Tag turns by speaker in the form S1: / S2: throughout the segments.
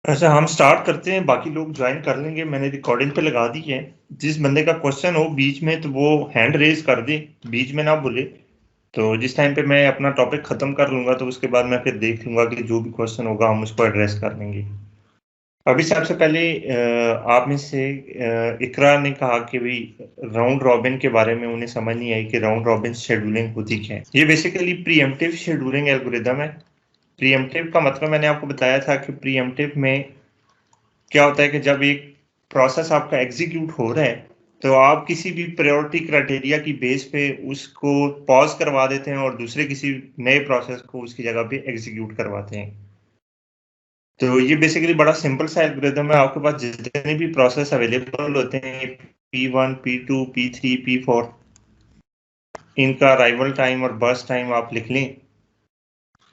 S1: अच्छा, हम स्टार्ट करते हैं। बाकी लोग ज्वाइन कर लेंगे। मैंने रिकॉर्डिंग पे लगा दी है। जिस बंदे का क्वेश्चन हो बीच में, तो वो हैंड रेज कर दे, बीच में ना बोले। तो जिस टाइम पे मैं अपना टॉपिक खत्म कर लूंगा, तो उसके बाद मैं फिर देख लूंगा कि जो भी क्वेश्चन होगा हम उसको एड्रेस कर लेंगे। अभी सबसे पहले आप में से इकरा ने कहा कि भाई राउंड रॉबिन के बारे में उन्हें समझ नहीं आई कि राउंड रॉबिन शेड्यूलिंग होती क्या है। ये बेसिकली प्रीएम्प्टिव शेड्यूलिंग एल्गोरिदम है। प्रीएम्प्टिव का मतलब मैंने आपको बताया था कि प्रीएम्प्टिव में क्या होता है कि जब एक प्रोसेस आपका एग्जीक्यूट हो रहा है, तो आप किसी भी प्रायोरिटी क्राइटेरिया की बेस पे उसको पॉज करवा देते हैं और दूसरे किसी नए प्रोसेस को उसकी जगह पे एग्जीक्यूट करवाते हैं। तो ये बेसिकली बड़ा सिंपल सा एल्गोरिदम है। आपके पास जितने भी प्रोसेस अवेलेबल होते हैं, P1, P2, P3, P4, इनका अराइवल टाइम और बर्स्ट टाइम आप लिख लें,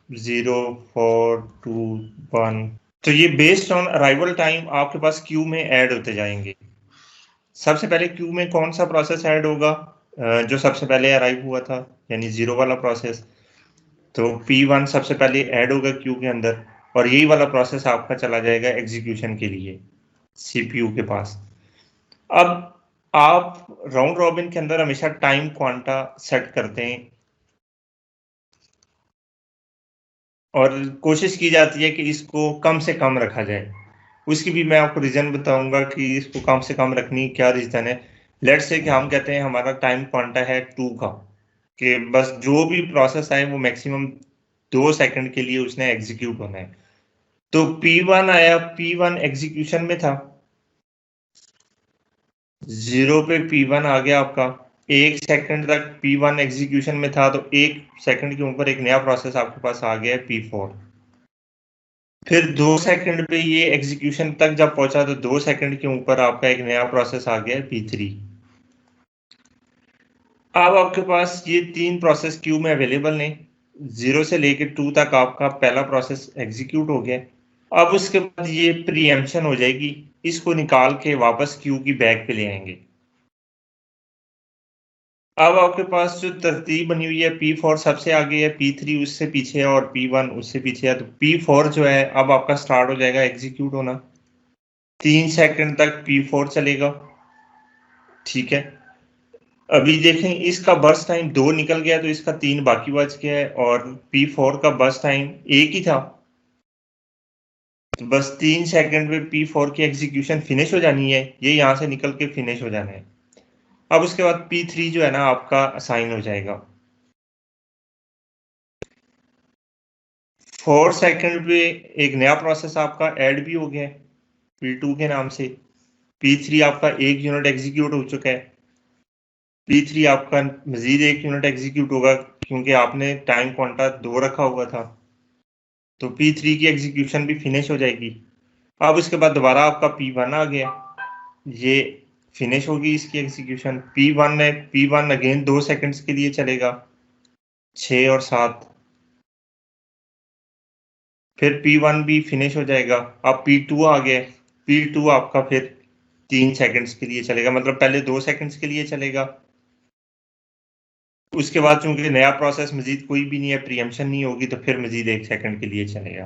S1: 0, 4, 2, 1। तो ये बेस्ड ऑन अराइवल टाइम आपके पास क्यू में ऐड होते जाएंगे। सबसे पहले क्यू में कौन सा प्रोसेस ऐड होगा? जो सबसे पहले अराइव हुआ था, यानी जीरो वाला प्रोसेस। तो P1 सबसे पहले ऐड होगा क्यू के अंदर, और यही वाला प्रोसेस आपका चला जाएगा एग्जीक्यूशन के लिए सीपीयू के पास। अब आप राउंड रॉबिन के अंदर हमेशा टाइम क्वांटा सेट करते हैं, और कोशिश की जाती है कि इसको कम से कम रखा जाए। उसकी भी मैं आपको रीजन बताऊंगा कि इसको कम से कम रखनी क्या रीजन है। लेट्स से कि हम कहते हैं हमारा टाइम क्वांटा है 2 का, कि बस जो भी प्रोसेस आए वो मैक्सिमम 2 सेकंड के लिए उसने एग्जीक्यूट होना है। तो P1 आया, P1 एग्जीक्यूशन में था, 0 पे P1 आ गया आपका। 1 सेकंड तक P1 एग्जीक्यूशन में था, तो 1 सेकंड के ऊपर एक नया प्रोसेस आपके पास आ गया है P4। फिर 2 सेकंड पे ये एग्जीक्यूशन तक जब पहुंचा, तो 2 सेकंड के ऊपर आपका एक नया प्रोसेस आ गया है P3। अब आपके पास ये 3 प्रोसेस क्यू में अवेलेबल हैं। 0 से लेके 2 तक आपका पहला प्रोसेस एग्जीक्यूट हो गया। अब उसके बाद ये प्रीएम्पशन हो जाएगी, इसको निकाल के वापस क्यू की बैक पे ले आएंगे। अब आपके पास जो तरतीब बनी हुई है, P4 सबसे आगे है, P3 उससे पीछे है, और P1 उससे पीछे है। तो P4 जो है अब आपका स्टार्ट हो जाएगा एग्जीक्यूट होना। 3 सेकंड तक P4 चलेगा। ठीक है। अभी देखें, इसका बर्स्ट टाइम 2 निकल गया, तो इसका 3 बाकी बच गया है, और P4 का बर्स्ट टाइम 1 ही था। तो बस 3 सेकंड में P4 की एग्जीक्यूशन फिनिश हो जानी है, ये यहां से निकल के फिनिश हो जाना है। अब उसके बाद P3 जो है ना आपका असाइन हो जाएगा। 4 सेकंड पे एक नया प्रोसेस आपका ऐड भी हो गया है P2 के नाम से। P3 आपका 1 यूनिट एग्जीक्यूट हो चुका है। P3 आपका मजीद 1 यूनिट एग्जीक्यूट होगा, क्योंकि आपने टाइम क्वांटा 2 रखा हुआ था। तो P3 की एग्जीक्यूशन भी फिनिश हो जाएगी। अब उसके बाद दोबारा आपका P1 आ गया, ये फिनिश होगी इसकी एग्जीक्यूशन। P1 अगेन 2 सेकंड्स के लिए चलेगा, 6 और 7। फिर P1 भी फिनिश हो जाएगा। अब P2 आ गया, P2 आपका फिर 3 सेकंड्स के लिए चलेगा, मतलब पहले 2 सेकंड्स के लिए चलेगा। उसके बाद चूंकि नया प्रोसेस मजीद कोई भी नहीं है, प्रीएम्पशन नहीं होगी, तो फिर मजीद 1 सेकंड के लिए चलेगा।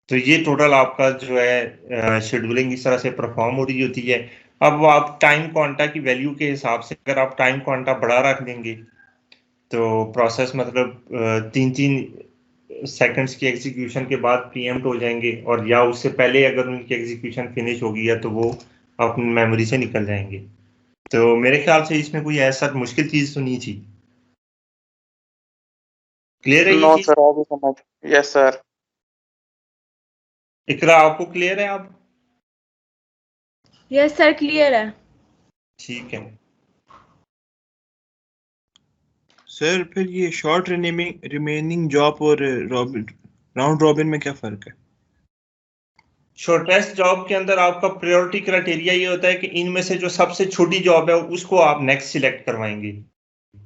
S1: तो ये टोटल आपका जो है शेड्यूलिंग इस तरह से परफॉर्म हो रही होती है। अब आप टाइम क्वांटा की वैल्यू के हिसाब से अगर आप टाइम क्वांटा बड़ा रख देंगे, तो प्रोसेस मतलब 3-3 सेकंड्स की एग्जीक्यूशन के बाद प्रीएम्प्ट हो जाएंगे, और या उससे पहले अगर उनकी एग्जीक्यूशन फिनिश हो गई है, तो वो अपनी मेमोरी से निकल जाएंगे। तो मेरे ख्याल से इसमें कोई ऐसा मुश्किल चीज तो नहीं थी। क्लियर है ये
S2: नो
S1: चीज?
S2: सर, आगे समझ। Yes sir.
S1: इकरा, आपको क्लियर है आप?
S3: यस सर, क्लियर है।
S1: ठीक है।
S4: सर फिर ये शॉर्ट रिमेनिंग जॉब और राउंड रॉबिन में क्या फर्क है?
S1: शॉर्टेस्ट जॉब के अंदर आपका प्रायोरिटी क्राइटेरिया ये होता है कि इनमें से जो सबसे छोटी जॉब है उसको आप नेक्स्ट सिलेक्ट करवाएंगे।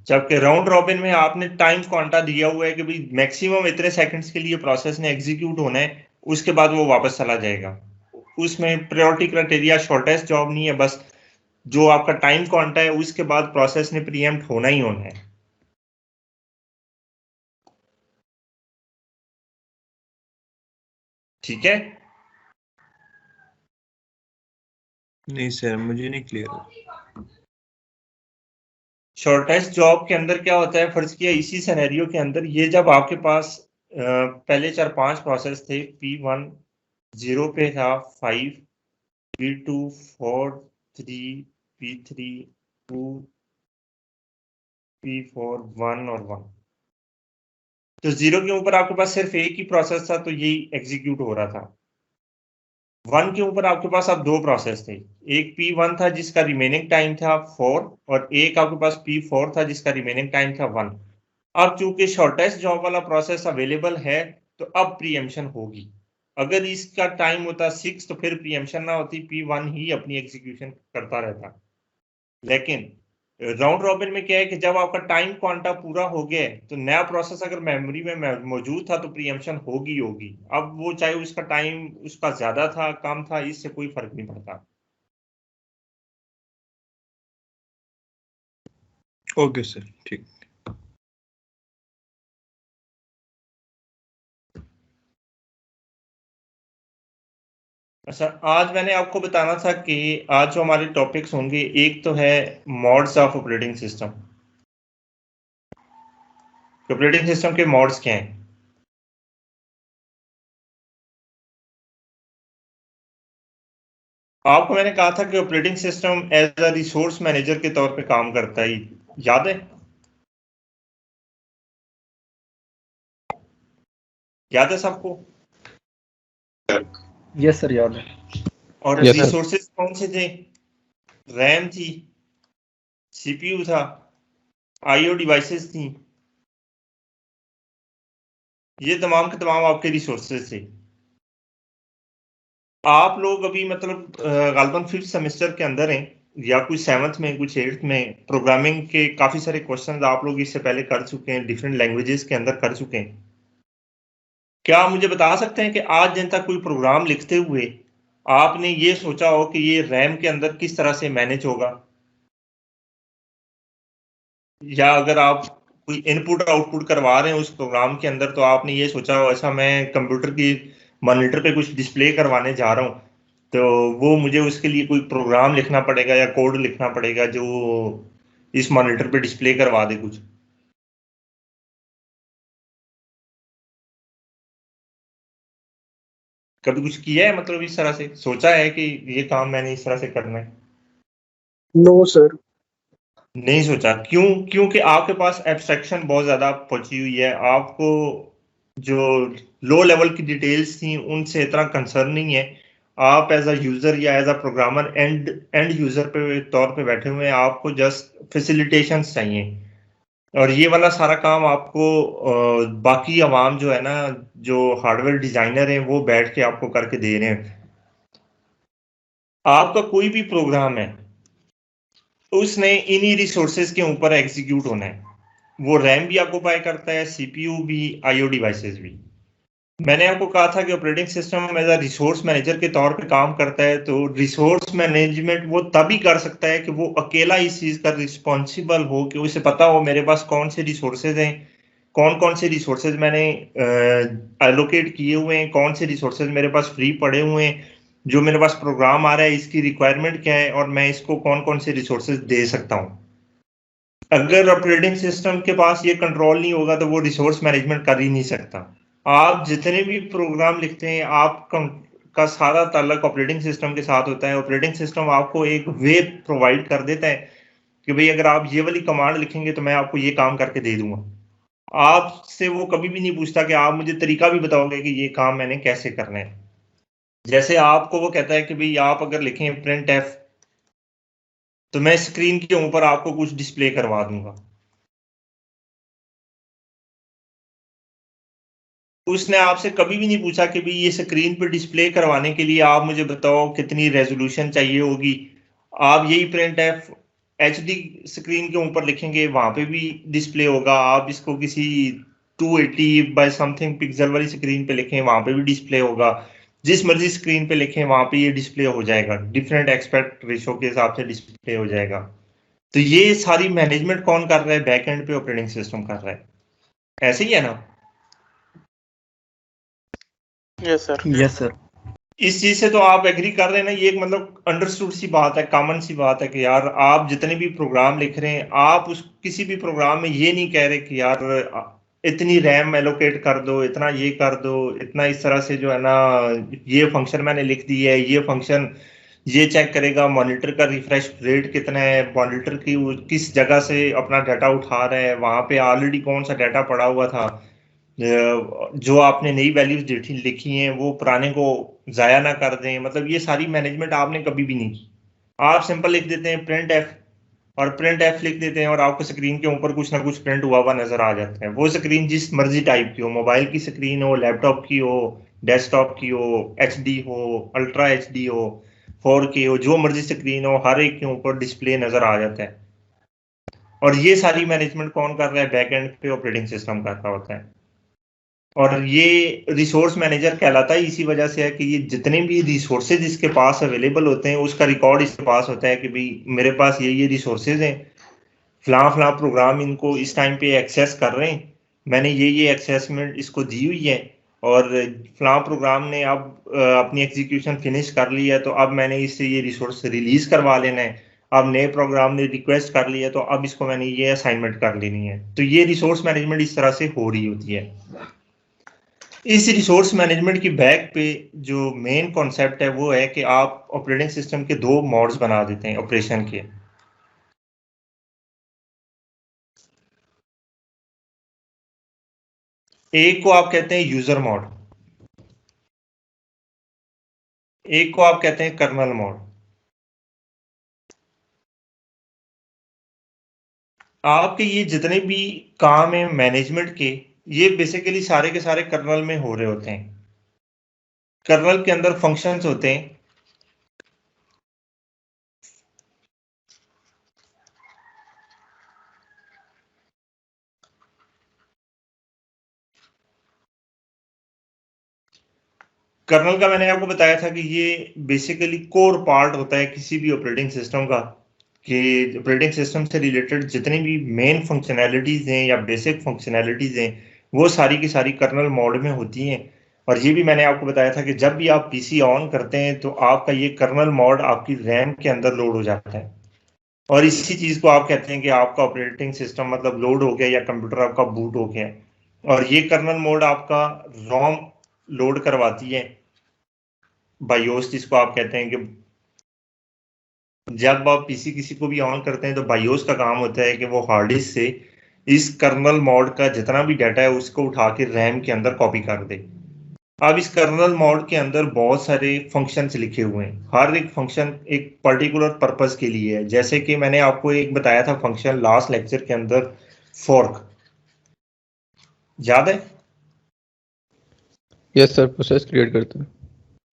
S1: जबकि राउंड रॉबिन में आपने टाइम क्वांटा दिया हुआ है कि भाई मैक्सिमम इतने सेकंड्स के लिए प्रोसेस ने एग्जीक्यूट होना है, उसके बाद वो वापस चला जाएगा। उसमें प्रायोरिटी क्राइटेरिया शॉर्टेस्ट जॉब नहीं है, बस जो आपका टाइम क्वांटा है उसके बाद प्रोसेस ने प्रीएम्प्ट होना ही होना है। ठीक है।
S4: नहीं सर, मुझे नहीं क्लियर हो।
S1: शॉर्टेस्ट जॉब के अंदर क्या होता है, फर्ज किया इसी सिनेरियो के अंदर, ये जब आपके पास पहले 4-5 प्रोसेस थे, P1 0 पे था, 5 P2 4 3 P3 2 P4 1 और 1। तो 0 के ऊपर आपके पास सिर्फ एक ही प्रोसेस था, तो यही एग्जीक्यूट हो रहा था। 1 के ऊपर आपके पास अब 2 प्रोसेस थे, एक P1 था जिसका रिमेनिंग टाइम था 4 और एक आपके पास P4 था जिसका रिमेनिंग टाइम था 1। अब चूंकि शॉर्टेस्ट जॉब वाला प्रोसेस अवेलेबल है, तो अब प्रीएम्पशन होगी। अगर इसका टाइम होता 6 तो फिर प्रीएम्पशन ना होती, P1 ही अपनी एग्जीक्यूशन करता रहता। लेकिन राउंड रॉबिन में क्या है कि जब आपका टाइम क्वांटा पूरा हो गया है, तो नया प्रोसेस अगर मेमोरी में मौजूद था तो प्रीएम्पशन होगी होगी। अब वो चाहे उसका टाइम उसका ज्यादा था कम था, इससे कोई फर्क नहीं पड़ता।
S4: ओके सर, ठीक।
S1: अच्छा, आज मैंने आपको बताना था कि आज जो हमारे टॉपिक्स होंगे, एक तो है modes of operating system. Operating system के मॉड्स क्या हैं? आपको मैंने कहा था कि operating system as a resource manager के तौर पे काम करता है, याद है? याद है सबको?
S3: यस सर, याद है।
S1: और
S3: Yes, sir.
S1: रिसोर्सेज कौन से थे? रैम थी, सीपीयू था, आईओ डिवाइसेस थी, ये तमाम के तमाम आपके रिसोर्सेज थे। आप लोग अभी मतलब गालबन 5th सेमेस्टर के अंदर हैं, या कुछ 7th में कुछ 8th में। प्रोग्रामिंग के काफी सारे क्वेश्चंस आप लोग इससे पहले कर चुके हैं, डिफरेंट लैंग्वेजेस के अंदर कर चुके हैं। क्या आप मुझे बता सकते हैं कि आज दिन तक कोई प्रोग्राम लिखते हुए आपने ये सोचा हो कि ये रैम के अंदर किस तरह से मैनेज होगा? या अगर आप कोई इनपुट आउटपुट करवा रहे हैं उस प्रोग्राम के अंदर, तो आपने ये सोचा हो ऐसा मैं कंप्यूटर की मॉनिटर पे कुछ डिस्प्ले करवाने जा रहा हूँ, तो वो मुझे उसके लिए कोई प्रोग्राम लिखना पड़ेगा या कोड लिखना पड़ेगा जो इस मॉनिटर पे डिस्प्ले करवा दे कुछ? कभी कुछ किया है, मतलब इस तरह से सोचा है कि ये काम मैंने इस तरह से करना है?
S2: No sir.
S1: नहीं सोचा, क्यों? क्योंकि आपके पास एब्स्ट्रैक्शन बहुत ज्यादा पहुंची हुई है, आपको जो लो लेवल की डिटेल्स थी उनसे इतना कंसर्न नहीं है। आप एज अ यूजर या as a programmer and end user पे तौर पे बैठे हुए हैं, आपको जस्ट फैसिलिटेशंस चाहिए। और ये वाला सारा काम आपको बाकी अवाम जो है ना, जो हार्डवेयर डिजाइनर हैं, वो बैठ के आपको करके दे रहे हैं। आपका कोई भी प्रोग्राम है, उसने इन्हीं रिसोर्सेज के ऊपर एग्जीक्यूट होना है। वो रैम भी ऑक्युपाई करता है, सीपीयू भी, आईओ डिवाइसेस भी। मैंने आपको कहा था कि operating system as a resource manager के तौर पे काम करता है, तो रिसोर्स मैनेजमेंट वो तभी कर सकता है कि वो अकेला इस चीज का रिस्पॉन्सिबल हो, कि उसे पता हो मेरे पास कौन से रिसोर्सेज हैं, कौन कौन से रिसोर्सेज मैंने एलोकेट किए हुए हैं, कौन से रिसोर्सेज मेरे पास फ्री पड़े हुए हैं, जो मेरे पास प्रोग्राम आ रहा है इसकी रिक्वायरमेंट क्या है, और मैं इसको कौन कौन से रिसोर्सेज दे सकता हूँ। अगर ऑपरेटिंग सिस्टम के पास ये कंट्रोल नहीं होगा तो वो रिसोर्स मैनेजमेंट कर ही नहीं सकता। आप जितने भी प्रोग्राम लिखते हैं, आप का सारा ताल्लुक ऑपरेटिंग सिस्टम के साथ होता है। ऑपरेटिंग सिस्टम आपको एक वे प्रोवाइड कर देता है कि भाई अगर आप ये वाली कमांड लिखेंगे तो मैं आपको ये काम करके दे दूंगा। आपसे वो कभी भी नहीं पूछता कि आप मुझे तरीका भी बताओगे कि ये काम मैंने कैसे करना है। जैसे आपको वो कहता है कि भाई आप अगर लिखें प्रिंट एफ, तो मैं स्क्रीन के ऊपर आपको कुछ डिस्प्ले करवा दूंगा। उसने आपसे कभी भी नहीं पूछा कि भाई ये स्क्रीन पर डिस्प्ले करवाने के लिए आप मुझे बताओ कितनी रेजोल्यूशन चाहिए होगी। आप यही प्रिंट एफ एचडी स्क्रीन के ऊपर लिखेंगे, वहां पे भी डिस्प्ले होगा। आप इसको किसी 280 बाय समथिंग पिक्सल वाली स्क्रीन पे लिखें, वहां पे भी डिस्प्ले होगा। जिस मर्जी स्क्रीन पे लिखें वहां पे ये डिस्प्ले हो जाएगा, डिफरेंट एक्सपेक्ट रेशो के हिसाब से डिस्प्ले हो जाएगा। तो ये सारी मैनेजमेंट कौन कर रहा है? बैक एंड पे ऑपरेटिंग सिस्टम कर रहा है। ऐसे ही है ना?
S2: Yes sir.
S3: Yes sir.
S1: इस चीज से तो आप एग्री कर रहे हैं ना, ये एक मतलब अंडरस्टूड सी बात है, कॉमन सी बात है कि यार आप जितने भी प्रोग्राम लिख रहे हैं, आप उस किसी भी प्रोग्राम में ये नहीं कह रहे कि यार इतनी रैम एलोकेट कर दो, इतना ये कर दो, इतना इस तरह से जो है ना, ये फंक्शन मैंने लिख दी है, ये फंक्शन ये चेक करेगा मॉनिटर का रिफ्रेश रेट कितना है, मॉनिटर की किस जगह से अपना डाटा उठा रहा है, वहां पे ऑलरेडी कौन सा डाटा पड़ा हुआ था, जो आपने नई वैल्यूज लिखी हैं वो पुराने को जाया ना कर दें। मतलब ये सारी मैनेजमेंट आपने कभी भी नहीं की। आप सिंपल लिख देते हैं प्रिंट एफ, और प्रिंट एफ लिख देते हैं और आपको स्क्रीन के ऊपर कुछ ना कुछ प्रिंट हुआ हुआ नजर आ जाता है। वो स्क्रीन जिस मर्जी टाइप की हो, मोबाइल की स्क्रीन हो, लैपटॉप की हो, डेस्कटॉप की हो, एचडी हो, अल्ट्रा एचडी हो, 4K हो, जो मर्जी स्क्रीन हो, हर एक के ऊपर डिस्प्ले नजर आ जाता है। और ये सारी मैनेजमेंट कौन कर रहा है? बैक एंड पे ऑपरेटिंग सिस्टम कर रहा होता है। और ये रिसोर्स मैनेजर कहलाता है इसी वजह से है कि ये जितने भी रिसोर्सेज इसके पास अवेलेबल होते हैं उसका रिकॉर्ड इसके पास होता है कि भाई मेरे पास ये रिसोर्सेज हैं, फलां फलां प्रोग्राम इनको इस टाइम पे एक्सेस कर रहे हैं, मैंने ये एक्सेसमेंट इसको दी हुई है, और फलां प्रोग्राम ने अब अपनी एग्जीक्यूशन फिनिश कर ली है, तो अब मैंने इससे ये रिसोर्स रिलीज करवा लेना है। अब नए प्रोग्राम ने रिक्वेस्ट कर लिया तो अब इसको मैंने ये असाइनमेंट कर लेनी है। तो ये रिसोर्स मैनेजमेंट इस तरह से हो रही होती है। इस रिसोर्स मैनेजमेंट की बैक पे जो मेन कॉन्सेप्ट है वो है कि आप ऑपरेटिंग सिस्टम के दो मोड्स बना देते हैं ऑपरेशन के। एक को आप कहते हैं यूजर मोड, एक को आप कहते हैं कर्नल मोड। आपके ये जितने भी काम है मैनेजमेंट के, ये बेसिकली सारे के सारे कर्नल में हो रहे होते हैं। कर्नल के अंदर फंक्शंस होते हैं, कर्नल का मैंने आपको बताया था कि ये बेसिकली कोर पार्ट होता है किसी भी ऑपरेटिंग सिस्टम का, कि ऑपरेटिंग सिस्टम से रिलेटेड जितनी भी मेन फंक्शनैलिटीज हैं या बेसिक फंक्शनैलिटीज हैं वो सारी की सारी कर्नल मोड में होती हैं। और ये भी मैंने आपको बताया था कि जब भी आप पीसी ऑन करते हैं तो आपका ये कर्नल मोड आपकी रैम के अंदर लोड हो जाता है, और इसी चीज को आप कहते हैं कि आपका ऑपरेटिंग सिस्टम मतलब लोड हो गया या कंप्यूटर आपका बूट हो गया। और ये कर्नल मोड आपका रोम लोड करवाती है, बायोस जिसको आप कहते हैं कि जब आप पीसी किसी को भी ऑन करते हैं तो बायोस का काम होता है कि वो हार्ड डिस्क से इस कर्नल मोड का जितना भी डाटा है उसको उठा के रैम के अंदर कॉपी कर दे। अब इस कर्नल मोड के अंदर बहुत सारे फंक्शंस लिखे हुए हैं, हर एक फंक्शन एक पर्टिकुलर पर्पस के लिए है। जैसे कि मैंने आपको एक बताया था फंक्शन लास्ट लेक्चर के अंदर, फोर्क, याद है?
S3: यस सर, प्रोसेस क्रिएट करते हैं।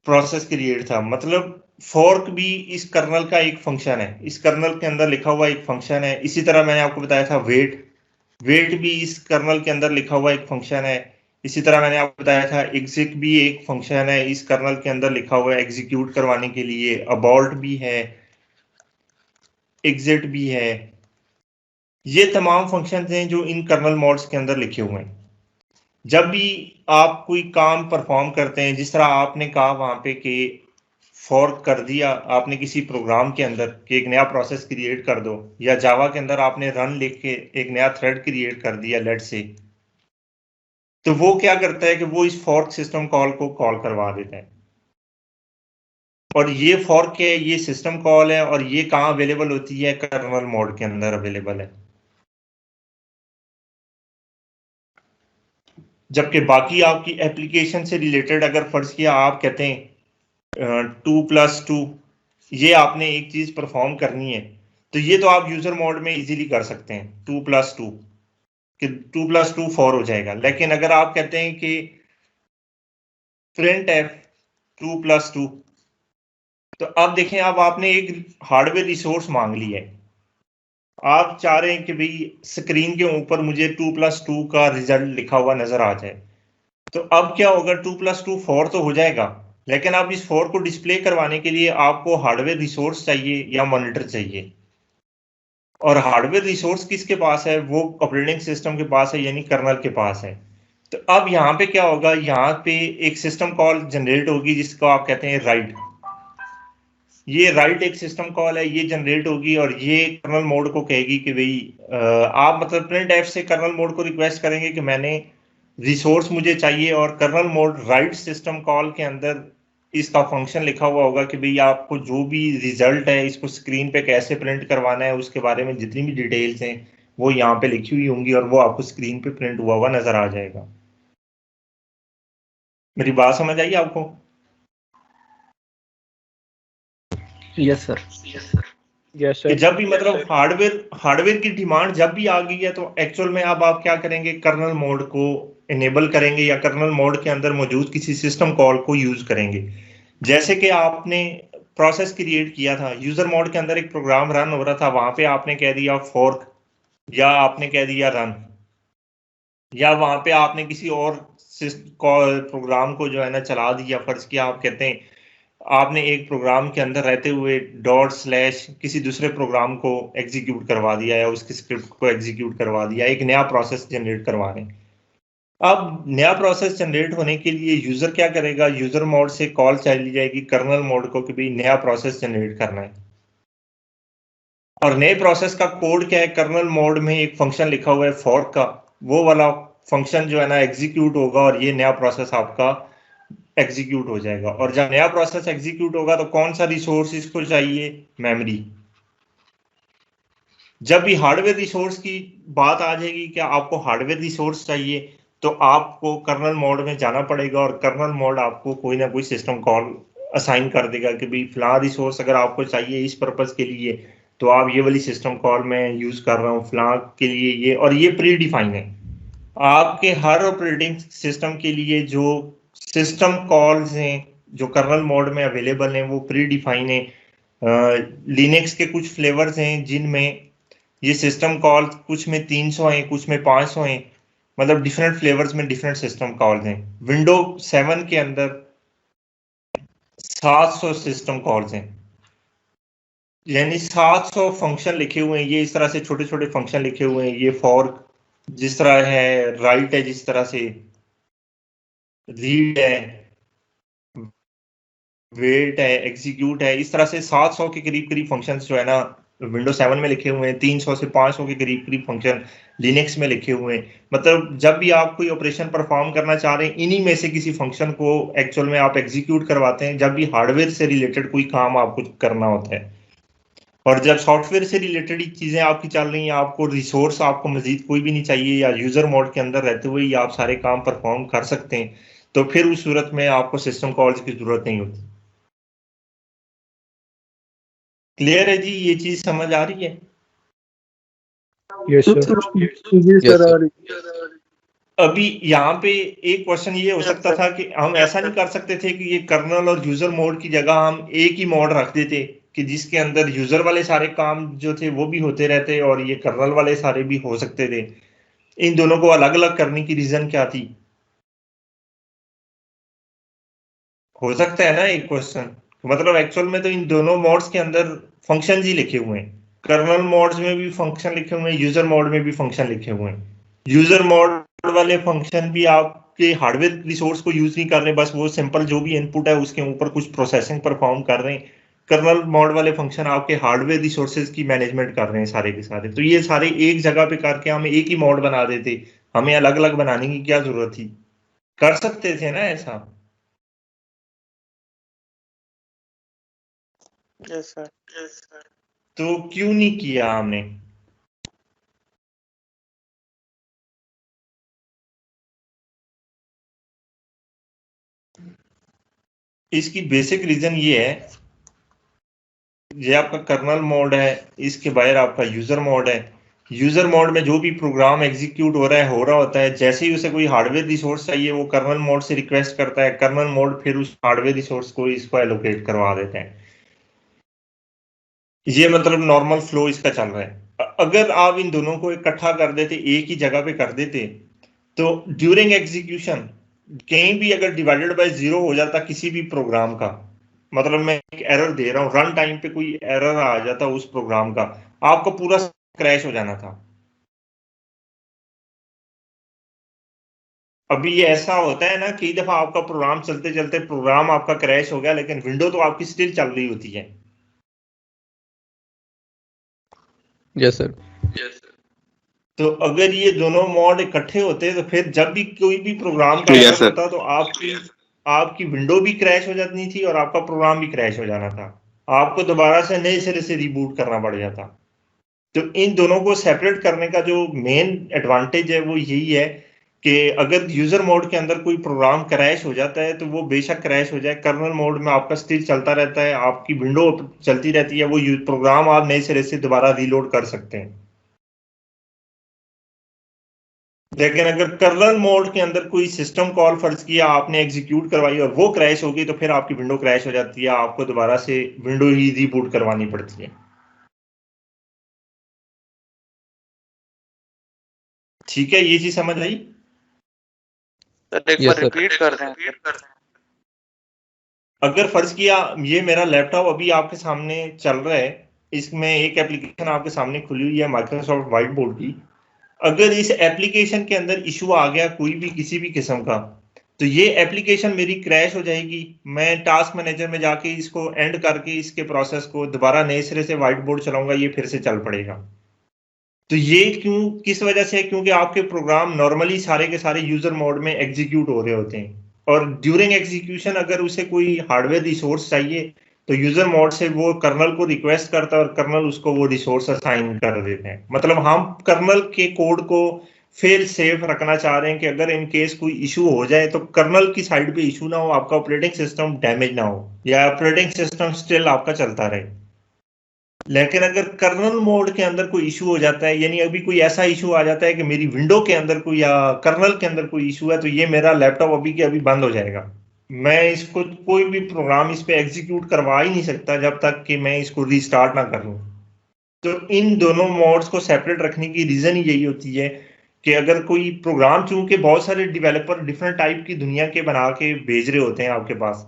S1: प्रोसेस क्रिएट था, मतलब फोर्क भी इस कर्नल का एक फंक्शन है, इस कर्नल के अंदर लिखा हुआ एक फंक्शन है। इसी तरह मैंने आपको बताया था वेट, वेट भी इस कर्नल के अंदर लिखा हुआ एक फंक्शन है। इसी तरह मैंने आपको बताया था एग्जिक भी एक फंक्शन है, इस कर्नल के अंदर लिखा हुआ है एग्जीक्यूट करवाने के लिए। अबॉर्ट भी है, एग्जिट भी है। ये तमाम फंक्शन हैं जो इन कर्नल मोड्स के अंदर लिखे हुए हैं। जब भी आप कोई काम परफॉर्म करते हैं, जिस तरह आपने कहा वहां पे कि फॉर्क कर दिया आपने किसी प्रोग्राम के अंदर कि एक नया प्रोसेस क्रिएट कर दो, या जावा के अंदर आपने रन लिख के एक नया थ्रेड क्रिएट कर दिया लेट से, तो वो क्या करता है कि वो इस फॉर्क सिस्टम कॉल को कॉल करवा देता है। और ये फॉर्क है, ये सिस्टम कॉल है, और ये कहाँ अवेलेबल होती है? कर्नल मोड के अंदर अवेलेबल है। जबकि बाकी आपकी एप्लीकेशन से रिलेटेड अगर फर्ज किया आप कहते हैं 2+2, ये आपने एक चीज परफॉर्म करनी है, तो ये तो आप यूजर मोड में इजीली कर सकते हैं 2+2, कि 2+2 4 हो जाएगा। लेकिन अगर आप कहते हैं कि प्रिंट एफ 2+2, तो अब देखें, अब आपने एक हार्डवेयर रिसोर्स मांग ली है, आप चाह रहे हैं कि भाई स्क्रीन के ऊपर मुझे 2+2 का रिजल्ट लिखा हुआ नजर आ जाए। तो अब क्या होगा? 2+2 4 तो हो जाएगा, लेकिन अब इस 4 को डिस्प्ले करवाने के लिए आपको हार्डवेयर रिसोर्स चाहिए या मॉनिटर चाहिए। और हार्डवेयर रिसोर्स किसके पास है? वो ऑपरेटिंग सिस्टम के पास है, यानी कर्नल के पास है। तो अब यहाँ पे क्या होगा, यहाँ पे एक सिस्टम कॉल जनरेट होगी जिसको आप कहते हैं राइट। ये राइट एक सिस्टम कॉल है, ये जनरेट होगी और ये कर्नल मोड को कहेगी कि भाई आप मतलब प्रिंट एफ से कर्नल मोड को रिक्वेस्ट करेंगे कि मैंने रिसोर्स मुझे चाहिए, और kernel mode right system call के अंदर इसका फंक्शन लिखा हुआ होगा कि भाई आपको जो भी रिजल्ट है इसको स्क्रीन पे कैसे प्रिंट करवाना है, उसके बारे में जितनी भी डिटेल्स हैं वो यहाँ पे लिखी हुई होंगी और वो आपको स्क्रीन पे प्रिंट हुआ हुआ नजर आ जाएगा। मेरी बात समझ आई आपको?
S3: Yes sir.
S2: यस
S1: कि
S2: सर।
S1: जब भी मतलब हार्डवेयर की डिमांड जब भी आ गई है तो एक्चुअल में अब आप क्या करेंगे, कर्नल मोड को इनेबल करेंगे या कर्नल मोड के अंदर मौजूद किसी सिस्टम कॉल को यूज करेंगे। जैसे कि आपने प्रोसेस क्रिएट किया था, यूजर मोड के अंदर एक प्रोग्राम रन हो रहा था, वहां पे आपने कह दिया फोर्क, या आपने कह दिया रन, या वहां पे आपने किसी और प्रोग्राम को जो है ना चला दिया। फर्ज किया आप कहते हैं आपने एक प्रोग्राम के अंदर रहते हुए डॉट स्लैश किसी दूसरे प्रोग्राम को एग्जीक्यूट करवा दिया या उसकी स्क्रिप्ट को एग्जीक्यूट करवा दिया, एक नया प्रोसेस जनरेट करवा रहे हैं। अब नया प्रोसेस जनरेट होने के लिए यूजर क्या करेगा, यूजर मोड से कॉल चली जाएगी कर्नल मोड को कि भाई नया प्रोसेस जनरेट करना है। और नए प्रोसेस का कोड क्या है, कर्नल मोड में एक फंक्शन लिखा हुआ है फॉर्क का, वो वाला फंक्शन जो है ना एग्जीक्यूट होगा और ये नया प्रोसेस आपका एग्जीक्यूट हो जाएगा। और जब नया प्रोसेस एग्जीक्यूट होगा तो कौन सा रिसोर्स इसको चाहिए, मेमोरी। जब भी हार्डवेयर रिसोर्स की बात आ जाएगी कि आपको हार्डवेयर रिसोर्स चाहिए, तो आपको कर्नल मोड में जाना पड़ेगा और कर्नल मोड आपको कोई ना कोई सिस्टम कॉल असाइन कर देगा कि भाई फला रिसोर्स अगर आपको चाहिए इस पर्पज के लिए, तो आप ये वाली सिस्टम कॉल मैं यूज कर रहा हूँ फला के लिए ये, और ये प्री डिफाइन है। आपके हर ऑपरेटिंग सिस्टम के लिए जो सिस्टम कॉल्स हैं जो कर्नल मोड में अवेलेबल हैं वो प्री डिफाइन है। लिनक्स के कुछ फ्लेवर्स हैं जिनमें ये सिस्टम कॉल कुछ में 300 हैं, कुछ में 500 हैं, मतलब डिफरेंट फ्लेवर्स में डिफरेंट सिस्टम कॉल्स हैं। विंडो 7 के अंदर 700 सिस्टम कॉल्स हैं, यानी 700 फंक्शन लिखे हुए हैं। ये इस तरह से छोटे छोटे फंक्शन लिखे हुए हैं, ये फॉर्क जिस तरह है, राइट है जिस तरह से, रीड है, वेट है, एग्जीक्यूट है, इस तरह से 700 के करीब करीब फंक्शंस जो है ना विंडो 7 में लिखे हुए हैं। 300 से 500 के करीब करीब फंक्शन लिनक्स में लिखे हुए हैं। मतलब जब भी आप कोई ऑपरेशन परफॉर्म करना चाह रहे हैं, इन्हीं में से किसी फंक्शन को एक्चुअल में आप एग्जीक्यूट करवाते हैं जब भी हार्डवेयर से रिलेटेड कोई काम आपको करना होता है। और जब सॉफ्टवेयर से रिलेटेड ही चीजें आपकी चल रही हैं, आपको रिसोर्स आपको मजीद कोई भी नहीं चाहिए, या यूजर मोड के अंदर रहते हुए ही आप सारे काम परफॉर्म कर सकते हैं, तो फिर उस सूरत में आपको सिस्टम कॉल्स की जरूरत नहीं होती। क्लियर है जी, ये चीज समझ आ रही है?
S2: Yes sir. जी
S3: Yes,
S2: सर,
S3: sir.
S2: आ रही।
S1: अभी यहाँ पे एक क्वेश्चन ये हो सकता था कि हम ऐसा नहीं कर सकते थे कि ये कर्नल और यूजर मोड की जगह हम एक ही मोड रख देते कि जिसके अंदर यूजर वाले सारे काम जो थे वो भी होते रहते और ये कर्नल वाले सारे भी हो सकते थे। इन दोनों को अलग अलग करने की रीजन क्या थी? हो सकता है ना एक क्वेश्चन, मतलब एक्चुअल में तो इन दोनों मोड्स के अंदर फंक्शन ही लिखे हुए हैं। कर्नल मोड्स में भी फंक्शन लिखे हुए हैं, यूजर मोड में भी फंक्शन लिखे हुए हैं। यूजर मोड वाले फंक्शन भी आपके हार्डवेयर रिसोर्स को यूज नहीं कर रहे, बस वो सिंपल जो भी इनपुट है उसके ऊपर कुछ प्रोसेसिंग परफॉर्म कर रहे हैं। कर्नल मोड वाले फंक्शन आपके हार्डवेयर रिसोर्सेज की मैनेजमेंट कर रहे हैं सारे के सारे। तो ये सारे एक जगह पे करके हम एक ही मोड बना देते, हमें अलग अलग बनाने की क्या जरूरत थी? कर सकते थे ना ऐसा।
S2: Yes sir.
S1: तो क्यों नहीं किया हमने? इसकी बेसिक रीजन ये है, ये आपका कर्नल मोड है, इसके बाहर आपका यूजर मोड है। यूजर मोड में जो भी प्रोग्राम एग्जीक्यूट हो रहा होता है, जैसे ही उसे कोई हार्डवेयर रिसोर्स चाहिए वो कर्नल मोड से रिक्वेस्ट करता है, कर्नल मोड फिर उस हार्डवेयर रिसोर्स को इसको एलोकेट करवा देते हैं। ये मतलब नॉर्मल फ्लो इसका चल रहा है। अगर आप इन दोनों को इकट्ठा कर देते, एक ही जगह पे कर देते, तो ड्यूरिंग एग्जीक्यूशन कहीं भी अगर डिवाइडेड बाय 0 हो जाता किसी भी प्रोग्राम का, मतलब मैं एक एरर दे रहा हूं, रन टाइम पे कोई एरर आ जाता उस प्रोग्राम का, आपको पूरा क्रैश हो जाना था। अभी ये ऐसा होता है ना, कई दफा आपका प्रोग्राम चलते चलते प्रोग्राम आपका क्रैश हो गया, लेकिन विंडो तो आपकी स्टिल चल रही होती है।
S3: Yes sir.
S1: तो अगर ये दोनों मोड इकट्ठे होते तो फिर जब भी कोई भी प्रोग्राम का एरर होता तो आपकी विंडो भी क्रैश हो जाती थी और आपका प्रोग्राम भी क्रैश हो जाना था, आपको दोबारा से नए सिरे से रिबूट करना पड़ जाता। तो इन दोनों को सेपरेट करने का जो मेन एडवांटेज है वो यही है कि अगर यूजर मोड के अंदर कोई प्रोग्राम क्रैश हो जाता है तो वो बेशक क्रैश हो जाए, कर्नल मोड में आपका स्टिल चलता रहता है, आपकी विंडो चलती रहती है, वो प्रोग्राम आप नए सिरे से दोबारा रीलोड कर सकते हैं। लेकिन अगर कर्नल मोड के अंदर कोई सिस्टम कॉल फर्ज किया आपने एग्जीक्यूट करवाई और वो क्रैश होगी तो फिर आपकी विंडो क्रैश हो जाती है, आपको दोबारा से विंडो ही रीबूट करवानी पड़ती है। ठीक है, ये चीज समझ आई?
S2: सर एक
S3: Yes,
S2: बार
S3: sir.
S2: रिपीट कर दें।
S1: अगर फर्ज किया ये मेरा लैपटॉप अभी आपके सामने चल रहा है, इसमें एक एप्लीकेशन आपके सामने खुली हुई है माइक्रोसॉफ्ट व्हाइट बोर्ड की, अगर इस एप्लीकेशन के अंदर इशू आ गया कोई भी किसी भी किस्म का, तो ये एप्लीकेशन मेरी क्रैश हो जाएगी। मैं टास्क मैनेजर में जाके इसको एंड करके इसके प्रोसेस को दोबारा नए सिरे से व्हाइट बोर्ड चलाऊंगा, ये फिर से चल पड़ेगा। तो ये क्यों, किस वजह से? क्योंकि आपके प्रोग्राम नॉर्मली सारे के सारे यूजर मोड में एग्जीक्यूट हो रहे होते हैं, और ड्यूरिंग एग्जीक्यूशन अगर उसे कोई हार्डवेयर रिसोर्स चाहिए तो यूजर मोड से वो कर्नल को रिक्वेस्ट करता है और कर्नल उसको वो रिसोर्स असाइन कर देते हैं। मतलब हम कर्नल के कोड को फेल सेफ रखना चाह रहे हैं कि अगर इन केस कोई इशू हो जाए तो कर्नल की साइड पे इशू ना हो, आपका ऑपरेटिंग सिस्टम डैमेज ना हो, या ऑपरेटिंग सिस्टम स्टिल आपका चलता रहे। लेकिन अगर कर्नल मोड के अंदर कोई इशू हो जाता है, यानी अभी कोई ऐसा इशू आ जाता है कि मेरी विंडो के अंदर कोई या कर्नल के अंदर कोई इशू है, तो ये मेरा लैपटॉप अभी के अभी बंद हो जाएगा। मैं इसको कोई भी प्रोग्राम इस पे एग्जीक्यूट करवा ही नहीं सकता जब तक कि मैं इसको रीस्टार्ट ना कर लूं। तो इन दोनों मोड्स को सेपरेट रखने की रीजन ही यही होती है कि अगर कोई प्रोग्राम, चूंकि बहुत सारे डेवलपर डिफरेंट टाइप की दुनिया के बना के भेज रहे होते हैं आपके पास,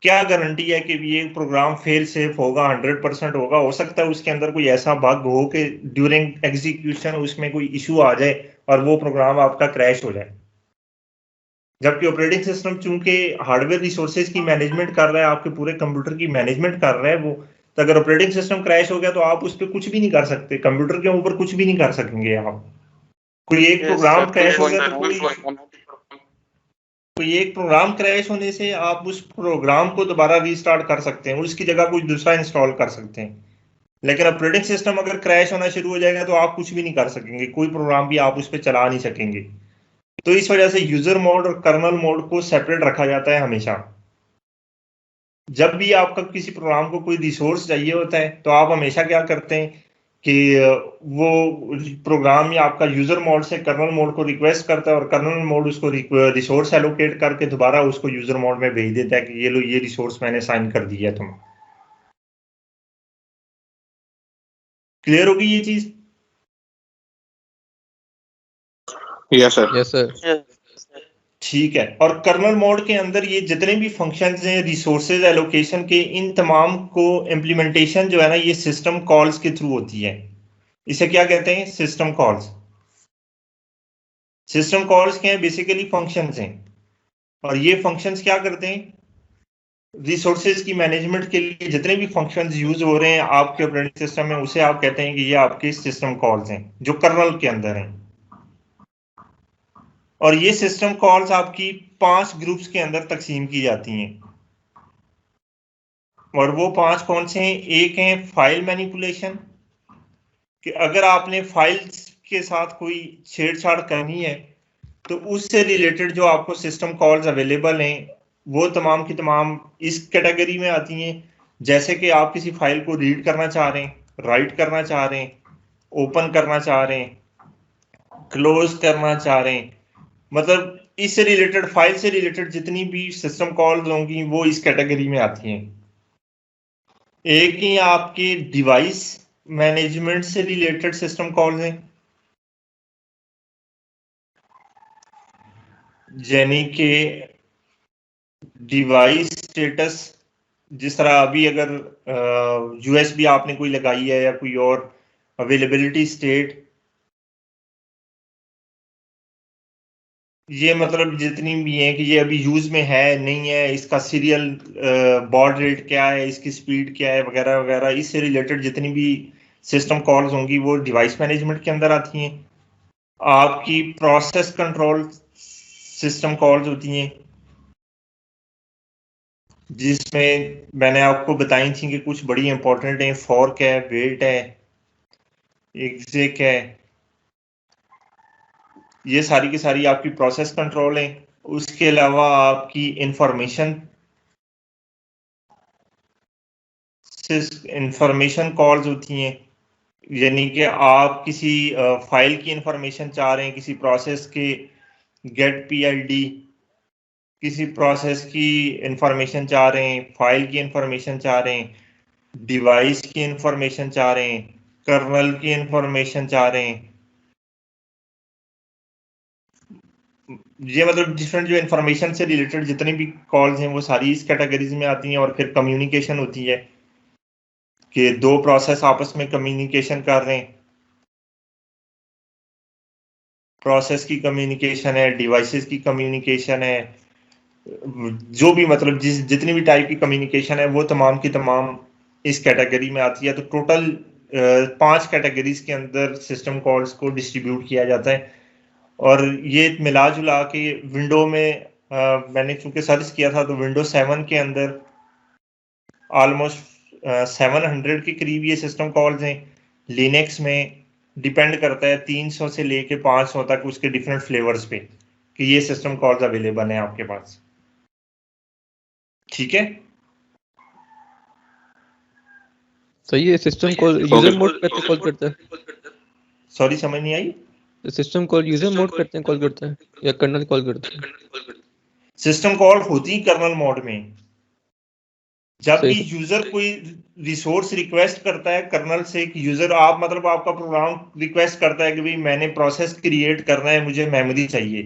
S1: क्या गारंटी है कि ये प्रोग्राम फेल सेफ होगा, 100% होगा? हो सकता है उसके अंदर कोई ऐसा बग हो कि ड्यूरिंग एग्जीक्यूशन उसमें कोई इशू आ जाए और वो प्रोग्राम आपका क्रैश हो जाए। जबकि ऑपरेटिंग सिस्टम चूंकि हार्डवेयर रिसोर्सेज की मैनेजमेंट कर रहा है, आपके पूरे कंप्यूटर की मैनेजमेंट कर रहा है वो, तो अगर ऑपरेटिंग सिस्टम क्रैश हो गया तो आप उस पर कुछ भी नहीं कर सकते, कंप्यूटर के ऊपर कुछ भी नहीं कर सकेंगे आप। कोई एक प्रोग्राम क्रैश हो गया तो कोई एक प्रोग्राम क्रैश होने से आप उस प्रोग्राम को दोबारा रीस्टार्ट कर सकते हैं, उसकी जगह कुछ दूसरा इंस्टॉल कर सकते हैं। लेकिन ऑपरेटिंग सिस्टम अगर क्रैश होना शुरू हो जाएगा तो आप कुछ भी नहीं कर सकेंगे, कोई प्रोग्राम भी आप उस पर चला नहीं सकेंगे। तो इस वजह से यूजर मोड और कर्नल मोड को सेपरेट रखा जाता है हमेशा। जब भी आपका किसी प्रोग्राम को कोई रिसोर्स चाहिए होता है तो आप हमेशा क्या करते हैं कि वो प्रोग्राम या आपका यूजर मोड से कर्नल मोड को रिक्वेस्ट करता है और कर्नल मोड उसको रिसोर्स एलोकेट करके दोबारा उसको यूजर मोड में भेज देता है कि ये लो, ये रिसोर्स मैंने साइन कर दिया तुम। क्लियर होगी ये चीज?
S4: Yes sir.
S3: Yes, sir.
S1: ठीक है। और कर्नल मोड के अंदर ये जितने भी फंक्शंस हैं रिसोर्सेज एलोकेशन के, इन तमाम को इम्प्लीमेंटेशन जो है ना, ये सिस्टम कॉल्स के थ्रू होती है। इसे क्या कहते हैं? System calls. सिस्टम कॉल्स क्या है? बेसिकली फंक्शंस हैं, और ये फंक्शंस क्या करते हैं? रिसोर्सेज की मैनेजमेंट के लिए जितने भी फंक्शंस यूज हो रहे हैं आपके ऑपरेटिंग सिस्टम में, उसे आप कहते हैं कि ये आपके सिस्टम कॉल्स हैं जो कर्नल के अंदर हैं। और ये सिस्टम कॉल्स आपकी 5 ग्रुप्स के अंदर तकसीम की जाती हैं, और वो 5 कौन से हैं? एक है फाइल मैनिपुलेशन, कि अगर आपने फाइल्स के साथ कोई छेड़छाड़ करनी है तो उससे रिलेटेड जो आपको सिस्टम कॉल्स अवेलेबल हैं वो तमाम की तमाम इस कैटेगरी में आती हैं। जैसे कि आप किसी फाइल को रीड करना चाह रहे हैं, राइट करना चाह रहे हैं, ओपन करना चाह रहे हैं, क्लोज करना चाह रहे हैं, मतलब इससे रिलेटेड, फाइल से रिलेटेड जितनी भी सिस्टम कॉल्स होंगी वो इस कैटेगरी में आती हैं। एक ही आपके डिवाइस मैनेजमेंट से रिलेटेड सिस्टम कॉल्स हैं, यानी कि डिवाइस स्टेटस, जिस तरह अभी अगर यूएसबी आपने कोई लगाई है या कोई और, अवेलेबिलिटी स्टेट, ये मतलब जितनी भी हैं कि ये अभी यूज में है नहीं है, इसका सीरियल बॉड रेट क्या है, इसकी स्पीड क्या है, वगैरह वगैरह, इससे रिलेटेड जितनी भी सिस्टम कॉल्स होंगी वो डिवाइस मैनेजमेंट के अंदर आती हैं। आपकी प्रोसेस कंट्रोल सिस्टम कॉल्स होती हैं, जिसमें मैंने आपको बताई थी कि कुछ बड़ी इंपॉर्टेंट है, फॉर्क है, वेट है, एग्जिक है, ये सारी की सारी आपकी प्रोसेस कंट्रोल है। उसके अलावा आपकी इंफॉर्मेशन कॉल्स होती हैं, यानी कि आप किसी फाइल की इंफॉर्मेशन चाह रहे हैं, किसी प्रोसेस के गेट पीआईडी, किसी प्रोसेस की इंफॉर्मेशन चाह रहे हैं, फाइल की इंफॉर्मेशन चाह रहे हैं, डिवाइस की इंफॉर्मेशन चाह रहे हैं, कर्नल की इंफॉर्मेशन चाह रहे हैं। ये मतलब डिफरेंट जो इंफॉर्मेशन से रिलेटेड जितनी भी कॉल्स हैं वो सारी इस कैटेगरीज में आती हैं। और फिर कम्युनिकेशन होती है कि दो प्रोसेस आपस में कम्युनिकेशन कर रहे हैं, प्रोसेस की कम्युनिकेशन है, डिवाइसेस की कम्युनिकेशन है, जो भी मतलब जितनी भी टाइप की कम्युनिकेशन है वो तमाम की तमाम इस कैटेगरी में आती है। तो टोटल 5 कैटेगरीज के अंदर सिस्टम कॉल्स को डिस्ट्रीब्यूट किया जाता है। और ये मिला जुला के विंडो में मैंने चूंकि सर्च किया था तो विंडो 7 के अंदर ऑलमोस्ट 700 के करीब ये सिस्टम कॉल्स हैं। लिनक्स में डिपेंड करता है 300 से लेके 500 तक उसके डिफरेंट फ्लेवर्स पे कि ये सिस्टम कॉल्स अवेलेबल हैं आपके पास। ठीक है,
S3: तो ये सिस्टम कॉल यूजर मोड करते कॉल करता है?
S1: सॉरी समझ नहीं आई।
S3: सिस्टम कॉल यूजर मोड करते हैं कॉल करता है या कर्नल कॉल करता है?
S1: सिस्टम कॉल होती कर्नल मोड में। जब
S3: सही
S1: भी
S3: सर।
S1: यूजर कोई रिसोर्स रिक्वेस्ट करता है कर्नल से कि यूजर आप मतलब आपका प्रोग्राम रिक्वेस्ट करता है कि भाई मैंने प्रोसेस क्रिएट करना है, मुझे मेमोरी चाहिए,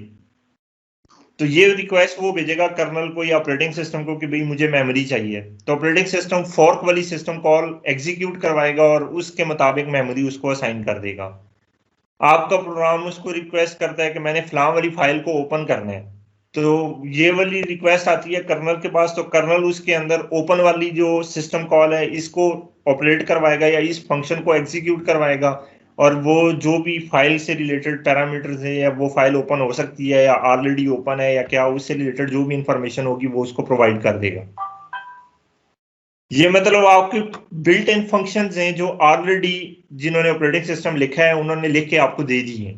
S1: तो ये रिक्वेस्ट वो भेजेगा कर्नल को या ऑपरेटिंग सिस्टम को कि भाई मुझे मेमोरी चाहिए। तो ऑपरेटिंग सिस्टम फॉर्क वाली सिस्टम कॉल एग्जीक्यूट करवाएगा और उसके मुताबिक मेमोरी उसको असाइन कर देगा। आपका प्रोग्राम उसको रिक्वेस्ट करता है कि मैंने फलां वाली फाइल को ओपन करना है, तो ये वाली रिक्वेस्ट आती है कर्नल के पास, तो कर्नल उसके अंदर ओपन वाली जो सिस्टम कॉल है इसको ऑपरेट करवाएगा या इस फंक्शन को एग्जीक्यूट करवाएगा। और वो जो भी फाइल से रिलेटेड पैरामीटर्स है, या वो फाइल ओपन हो सकती है या ऑलरेडी ओपन है या क्या, उससे रिलेटेड जो भी इंफॉर्मेशन होगी वो उसको प्रोवाइड कर देगा। ये मतलब आपके बिल्ट इन फंक्शंस हैं जो ऑलरेडी जिन्होंने ऑपरेटिंग सिस्टम लिखा है उन्होंने लिख के आपको दे दी है,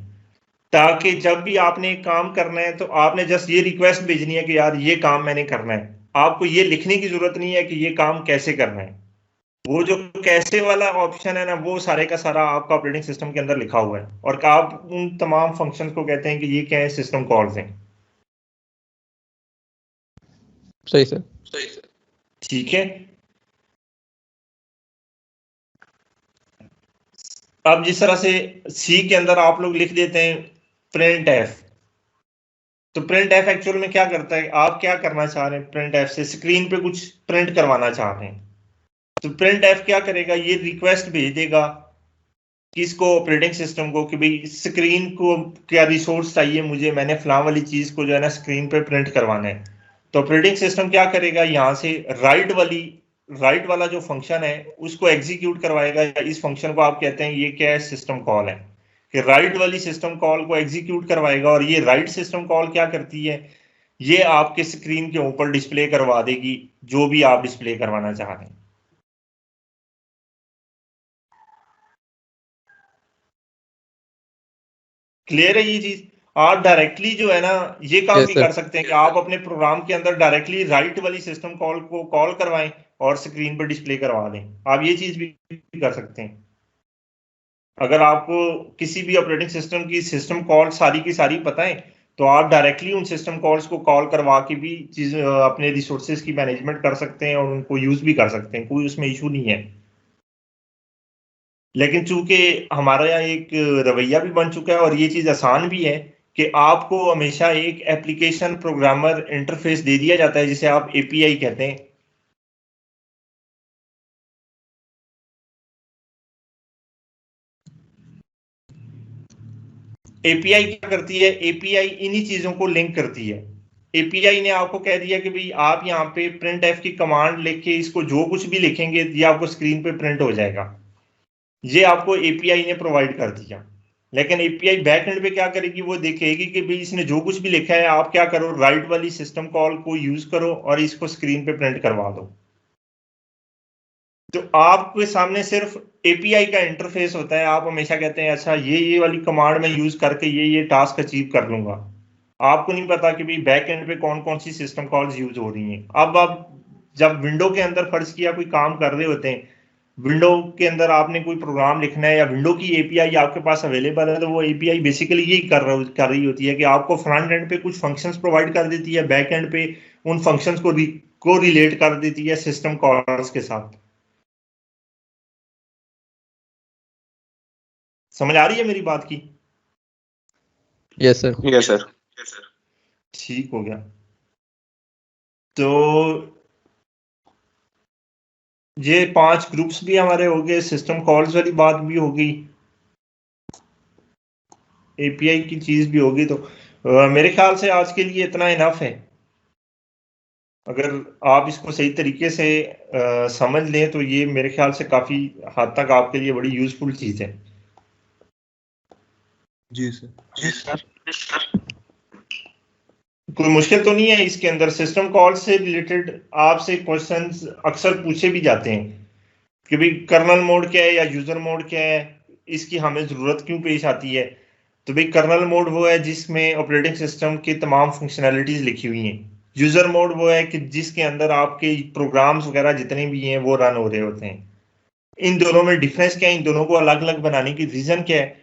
S1: ताकि जब भी आपने एक काम करना है तो आपने जस्ट ये रिक्वेस्ट भेजनी है कि यार ये काम मैंने करना है। आपको ये लिखने की जरूरत नहीं है कि ये काम कैसे करना है। वो जो कैसे वाला ऑप्शन है ना, वो सारे का सारा आपका ऑपरेटिंग सिस्टम के अंदर लिखा हुआ है, और आप उन तमाम फंक्शंस को कहते हैं कि ये क्या है, सिस्टम कॉल्स हैं।
S3: सही सर।
S1: ठीक है, अब जिस तरह से सी के अंदर आप लोग लिख देते हैं प्रिंट एफ, तो प्रिंट एफ एक्चुअल में क्या करता है, आप क्या करना चाह रहे हैं, प्रिंट एफ से स्क्रीन पे कुछ प्रिंट करवाना चाह रहे हैं, तो प्रिंट एफ क्या करेगा, ये रिक्वेस्ट भेज देगा किसको, ऑपरेटिंग सिस्टम को, कि भाई स्क्रीन को क्या रिसोर्स चाहिए मुझे, मैंने फलां वाली चीज को जो है ना स्क्रीन पे प्रिंट करवाना है। तो ऑपरेटिंग सिस्टम क्या करेगा, यहाँ से राइट वाला जो फंक्शन है उसको एग्जीक्यूट करवाएगा। इस फंक्शन को आप कहते हैं, ये क्या है, सिस्टम कॉल है, कि राइट वाली सिस्टम कॉल को एग्जीक्यूट करवाएगा। और ये राइट सिस्टम कॉल क्या करती है, ये आपके स्क्रीन के ऊपर डिस्प्ले करवा देगी जो भी आप डिस्प्ले करवाना चाह रहे हैं। क्लियर है ये चीज। आप डायरेक्टली जो है ना ये काम
S3: यस
S1: भी
S3: सर।
S1: कर सकते हैं कि आप अपने प्रोग्राम के अंदर डायरेक्टली राइट वाली सिस्टम कॉल को कॉल करवाएं और स्क्रीन पर डिस्प्ले करवा दें। आप ये चीज भी कर सकते हैं। अगर आपको किसी भी ऑपरेटिंग सिस्टम की सिस्टम कॉल सारी की सारी पता है तो आप डायरेक्टली उन सिस्टम कॉल्स को कॉल करवा के भी चीज अपने रिसोर्सेज की मैनेजमेंट कर सकते हैं और उनको यूज भी कर सकते हैं, कोई उसमें इशू नहीं है। लेकिन चूंकि हमारा यहाँ एक रवैया भी बन चुका है और ये चीज आसान भी है कि आपको हमेशा एक एप्लीकेशन प्रोग्रामर इंटरफेस दे दिया जाता है जिसे आप एपीआई कहते हैं। एपीआई क्या करती है, एपीआई इन्हीं चीजों को लिंक करती है। एपीआई ने आपको कह दिया कि भाई आप यहाँ पे प्रिंट एफ की कमांड लिख के इसको जो कुछ भी लिखेंगे ये आपको स्क्रीन पे प्रिंट हो जाएगा। ये आपको एपीआई ने प्रोवाइड कर दिया। लेकिन एपीआई बैक एंड पे क्या करेगी, वो देखेगी कि भाई इसने जो कुछ भी लिखा है आप क्या करो, राइट वाली सिस्टम कॉल को यूज करो और इसको स्क्रीन पे प्रिंट करवा दो। तो आपके सामने सिर्फ एपीआई का इंटरफेस होता है। आप हमेशा कहते हैं अच्छा ये वाली कमांड में यूज करके ये टास्क अचीव कर लूंगा। आपको नहीं पता कि भाई बैक एंड पे कौन कौन सी सिस्टम कॉल्स यूज हो रही हैं। अब आप जब विंडो के अंदर फर्ज किया कोई काम कर रहे होते हैं, विंडो के अंदर आपने कोई प्रोग्राम लिखना है या विंडो की एपीआई आपके पास अवेलेबल है, तो वो एपीआई बेसिकली यही कर रही होती है कि आपको फ्रंट एंड पे कुछ फंक्शंस प्रोवाइड कर देती है, बैक एंड पे उन फंक्शंस को रिलेट कर देती है सिस्टम कॉल्स के साथ। समझ आ रही है मेरी बात की?
S3: Yes sir.
S2: Yes sir.
S1: ठीक हो गया। तो ये 5 ग्रुप्स भी हमारे हो गए, सिस्टम कॉल्स वाली बात भी हो गई, एपीआई की चीज भी होगी। तो मेरे ख्याल से आज के लिए इतना इनफ है। अगर आप इसको सही तरीके से समझ लें तो ये मेरे ख्याल से काफी हद तक आपके लिए बड़ी यूजफुल चीज है।
S4: जी सर।
S1: कोई मुश्किल तो नहीं है इसके अंदर? सिस्टम कॉल से रिलेटेड आपसे क्वेश्चंस अक्सर पूछे भी जाते हैं कि भाई कर्नल मोड क्या है या यूजर मोड क्या है, इसकी हमें जरूरत क्यों पेश आती है। तो भाई कर्नल मोड वो है जिसमें ऑपरेटिंग सिस्टम की तमाम फंक्शनैलिटीज लिखी हुई हैं। यूजर मोड वो है कि जिसके अंदर आपके प्रोग्राम्स वगैरह जितने भी हैं वो रन हो रहे होते हैं। इन दोनों में डिफरेंस क्या है, इन दोनों को अलग अलग बनाने की रीजन क्या है?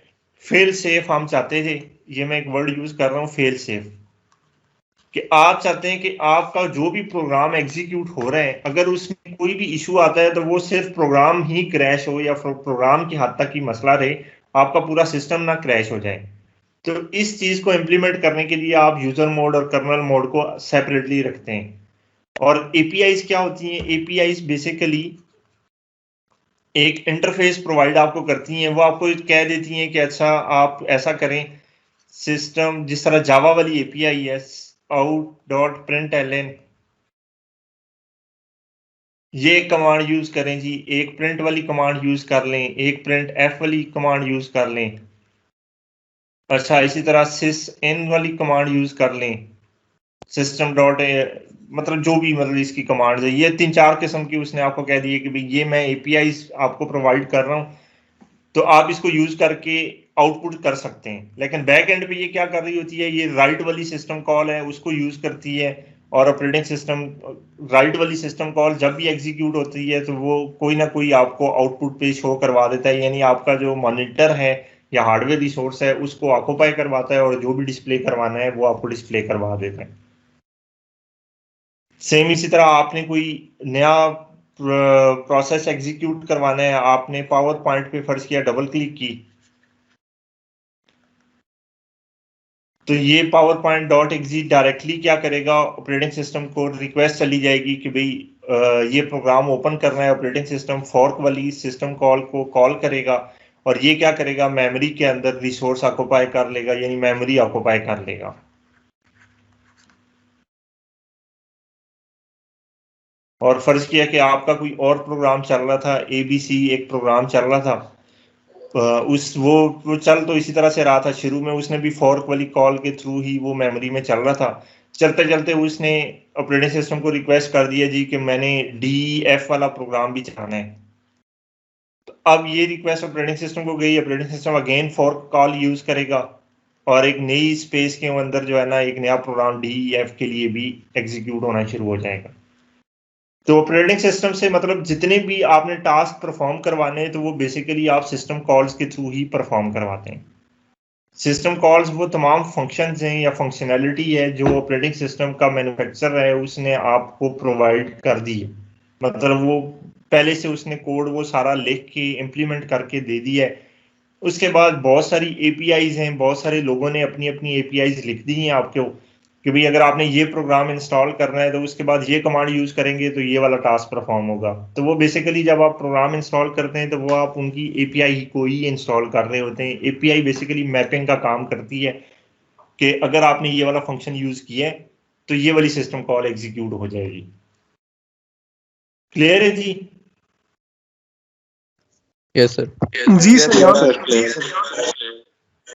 S1: फेल सेफ हम चाहते थे, ये मैं एक वर्ड यूज कर रहा हूँ फेल सेफ, कि आप चाहते हैं कि आपका जो भी प्रोग्राम एग्जीक्यूट हो रहा है अगर उसमें कोई भी इशू आता है तो वो सिर्फ प्रोग्राम ही क्रैश हो या प्रोग्राम की हद तक ही मसला रहे, आपका पूरा सिस्टम ना क्रैश हो जाए। तो इस चीज को इंप्लीमेंट करने के लिए आप यूजर मोड और कर्नल मोड को सेपरेटली रखते हैं। और एपीआईज क्या होती हैं? एपीआईज बेसिकली एक इंटरफेस प्रोवाइड आपको करती हैं। वो आपको कह देती हैं कि अच्छा आप ऐसा करें, सिस्टम जिस तरह जावा वाली एपीआई है out.println, ये कमांड यूज करें जी, एक प्रिंट वाली कमांड यूज कर लें, एक प्रिंट एफ वाली कमांड यूज कर लें। अच्छा इसी तरह sys in वाली कमांड यूज कर लें, सिस्टम डॉट मतलब जो भी मतलब इसकी कमांड है, ये 3-4 किस्म की उसने आपको कह दी है कि भाई ये मैं एपीआई आपको प्रोवाइड कर रहा हूँ, तो आप इसको यूज करके आउटपुट कर सकते हैं। लेकिन बैक एंड पे ये क्या कर रही होती है, ये राइट वाली सिस्टम कॉल है उसको यूज करती है। और ऑपरेटिंग सिस्टम राइट वाली सिस्टम कॉल जब भी एग्जीक्यूट होती है तो वो कोई ना कोई आपको आउटपुट पे शो करवा देता है, यानी आपका जो मॉनिटर है या हार्डवेयर रिसोर्स है उसको ऑक्यूपाई करवाता है और जो भी डिस्प्ले करवाना है वो आपको डिस्प्ले करवा देता है। सेम इसी तरह आपने कोई नया प्रोसेस एग्जीक्यूट करवाना है, आपने पावर पॉइंट पे फर्ज किया डबल क्लिक की, तो ये पावर पॉइंट डॉट एग्जी डायरेक्टली क्या करेगा, ऑपरेटिंग सिस्टम को रिक्वेस्ट चली जाएगी कि भाई ये प्रोग्राम ओपन करना है। ऑपरेटिंग सिस्टम फॉर्क वाली सिस्टम कॉल को कॉल करेगा और ये क्या करेगा, मेमोरी के अंदर रिसोर्स ऑक्यूपाई कर लेगा, यानी मेमोरी ऑक्यूपाई कर लेगा। और फर्ज किया कि आपका कोई और प्रोग्राम चल रहा था, एबीसी एक प्रोग्राम चल रहा था, वो चल तो इसी तरह से रहा था। शुरू में उसने भी फॉर्क वाली कॉल के थ्रू ही वो मेमोरी में चल रहा था। चलते चलते उसने ऑपरेटिंग सिस्टम को रिक्वेस्ट कर दिया जी कि मैंने DEF वाला प्रोग्राम भी चलाना है। तो अब ये रिक्वेस्ट ऑपरेटिंग सिस्टम को गई, operating system again fork call use करेगा और एक नई स्पेस के अंदर जो है ना एक नया प्रोग्राम DEF के लिए भी एग्जीक्यूट होना शुरू हो जाएगा। तो ऑपरेटिंग सिस्टम से मतलब जितने भी आपने टास्क परफॉर्म करवाने हैं तो वो बेसिकली आप सिस्टम कॉल्स के थ्रू ही परफॉर्म करवाते हैं। सिस्टम कॉल्स वो तमाम फंक्शंस हैं या फंक्शनैलिटी है जो ऑपरेटिंग सिस्टम का मैन्युफैक्चरर है उसने आपको प्रोवाइड कर दी है। मतलब वो पहले से उसने कोड वो सारा लिख के इम्प्लीमेंट करके दे दिया है। उसके बाद बहुत सारी एपीआईज हैं, बहुत सारे लोगों ने अपनी अपनी एपीआईज लिख दी हैं आपको, कि भाई अगर आपने ये प्रोग्राम इंस्टॉल करना है तो उसके बाद ये कमांड यूज करेंगे तो ये वाला टास्क परफॉर्म होगा। तो वो बेसिकली जब आप प्रोग्राम इंस्टॉल करते हैं तो वो आप उनकी एपीआई को ही इंस्टॉल कर रहे होते हैं। एपीआई बेसिकली मैपिंग का काम करती है कि अगर आपने ये वाला फंक्शन यूज किया है तो ये वाली सिस्टम कॉल एग्जीक्यूट हो जाएगी। क्लियर है जी?
S3: Yes, sir.
S5: जी सर।